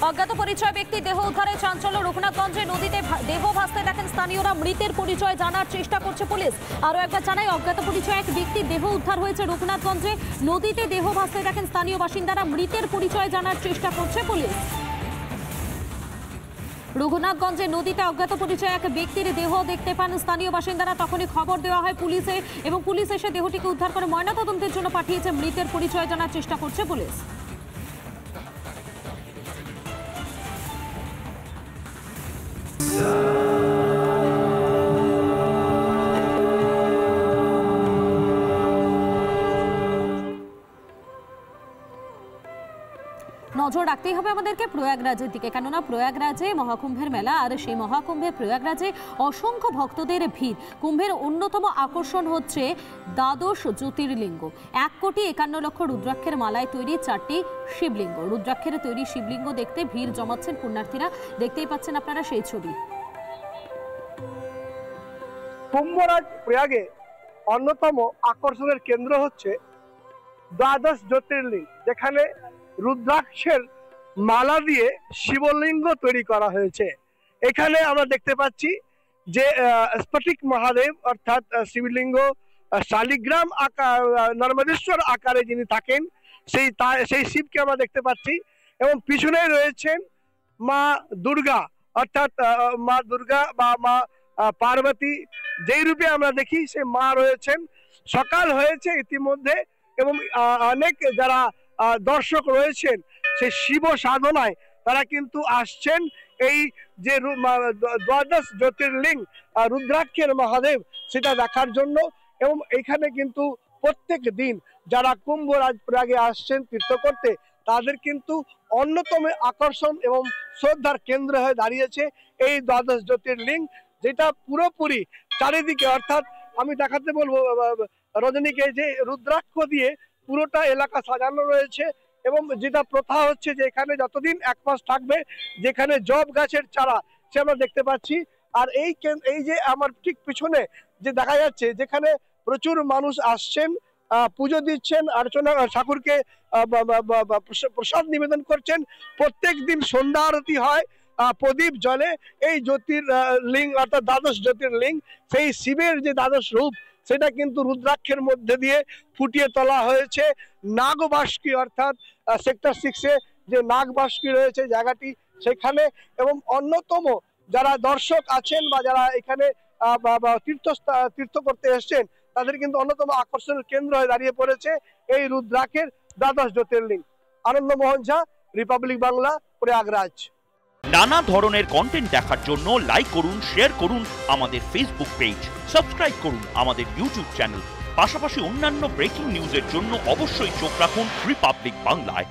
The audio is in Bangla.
অজ্ঞাত পরিচয় ব্যক্তি দেহ উদ্ধারে চাঞ্চল্য। রঘুনাথগঞ্জে নদীতে দেহ ভাসতে দেখেন স্থানীয়রা। মৃতের পরিচয় জানার চেষ্টা করছে পুলিশ। আরও একবার জানাই, অজ্ঞাত পরিচয় এক ব্যক্তি দেহ উদ্ধার হয়েছে রঘুনাথগঞ্জে। নদীতে দেহ ভাসতে দেখেন স্থানীয় বাসিন্দারা। মৃতের পরিচয় জানার চেষ্টা করছে পুলিশ। রঘুনাথগঞ্জে নদীতে অজ্ঞাত পরিচয় এক ব্যক্তির দেহ দেখতে পান স্থানীয় বাসিন্দারা। তখনই খবর দেওয়া হয় পুলিশে এবং পুলিশ এসে দেহটিকে উদ্ধার করে ময়নাতদন্তের জন্য পাঠিয়েছে। মৃতের পরিচয় জানার চেষ্টা করছে পুলিশ। নজর রাখতেই হবে আমাদেরকে প্রয়াগরাজের দিকে, কেননা প্রয়াগরাজে মহাকুম্ভের মেলা, আর সেই মহাকুম্ভে প্রয়াগরাজে অসংখ্য ভক্তদের ভিড়। কুম্ভের অন্যতম আকর্ষণ হচ্ছে দ্বাদশ জ্যোতির্লিঙ্গ। 1,51,00,000 রুদ্রাক্ষের মালায় তৈরি 4টি শিবলিঙ্গ। রুদ্রাক্ষের তৈরি শিবলিঙ্গ দেখতে ভিড় জমাচ্ছেন পুণ্যার্থীরা। দেখতেই পাচ্ছেন আপনারা সেই ছবি। কুম্ভরাজ প্রয়াগে অন্যতম আকর্ষণের কেন্দ্র হচ্ছে দ্বাদশ জ্যোতির্লিঙ্গ, যেখানে রুদ্রাক্ষের মালা দিয়ে শিবলিঙ্গ তৈরি করা হয়েছে। এখানে আমরা দেখতে পাচ্ছি যে স্ফটিক মহাদেব অর্থাৎ শিবলিঙ্গ শালিগ্রাম আকার, নর্মদেশ্বর আকারে যিনি থাকেন সেই শিবকে আমরা দেখতে পাচ্ছি। এবং পিছনে রয়েছেন মা দুর্গা, অর্থাৎ মা দুর্গা বা মা পার্বতী, যেই রূপে আমরা দেখি সে মা রয়েছেন। সকাল হয়েছে ইতিমধ্যে এবং অনেক যারা দর্শক রয়েছেন সেই শিব সাধনায় তারা কিন্তু আসছেন এই যে দ্বাদশ জ্যোতির্লিঙ্গ রুদ্রাক্ষের মহাদেব সেটা দেখার জন্য। এবং এখানে কিন্তু প্রত্যেক দিন যারা কুম্ভরাজ প্রয়াগে আসছেন তীর্থ করতে, তাদের কিন্তু অন্যতম আকর্ষণ এবং শ্রদ্ধার কেন্দ্র হয়ে দাঁড়িয়েছে এই দ্বাদশ জ্যোতির্লিঙ্গ, যেটা পুরোপুরি চারিদিকে, অর্থাৎ আমি দেখাতে বলবো রজনীকে, যে রুদ্রাক্ষ দিয়ে পুরোটা এলাকা সাজানো রয়েছে। এবং যেটা প্রথা হচ্ছে যে এখানে যতদিন 1 মাস থাকবে, যেখানে জব গাছের চারা সে আমরা দেখতে পাচ্ছি। আর এই যে আমার ঠিক পিছনে যে দেখা যাচ্ছে, যেখানে প্রচুর মানুষ আসছেন, পুজো দিচ্ছেন, অর্চনা ঠাকুরকে প্রসাদ নিবেদন করছেন। প্রত্যেক দিন সন্ধ্যা আরতি হয়, প্রদীপ জলে। এই জ্যোতির্লিঙ্গ অর্থাৎ দ্বাদশ জ্যোতির্লিঙ্গ, সেই শিবের যে দ্বাদশ রূপ সেটা কিন্তু রুদ্রাক্ষের মধ্যে দিয়ে ফুটিয়ে তোলা হয়েছে। নাগবাস্কি অর্থাৎ সেক্টর 6-এ যে নাগবাস্কি রয়েছে জায়গাটি, সেখানে এবং অন্যতম যারা দর্শক আছেন বা যারা এখানে তীর্থ করতে এসছেন, তাদের কিন্তু অন্যতম আকর্ষণের কেন্দ্র হয়ে দাঁড়িয়ে পড়েছে এই রুদ্রাক্ষের দ্বাদশ জ্যোতির্লিঙ্গ। আনন্দ মোহন ঝা, রিপাবলিক বাংলা, প্রয়াগরাজ। নানা ধরনের কন্টেন্ট দেখার জন্য লাইক করুন, শেয়ার করুন আমাদের ফেসবুক পেজ, সাবস্ক্রাইব করুন আমাদের ইউটিউব চ্যানেল। পাশাপাশি অন্যান্য ব্রেকিং নিউজের জন্য অবশ্যই চোখ রাখুন রিপাবলিক বাংলায়।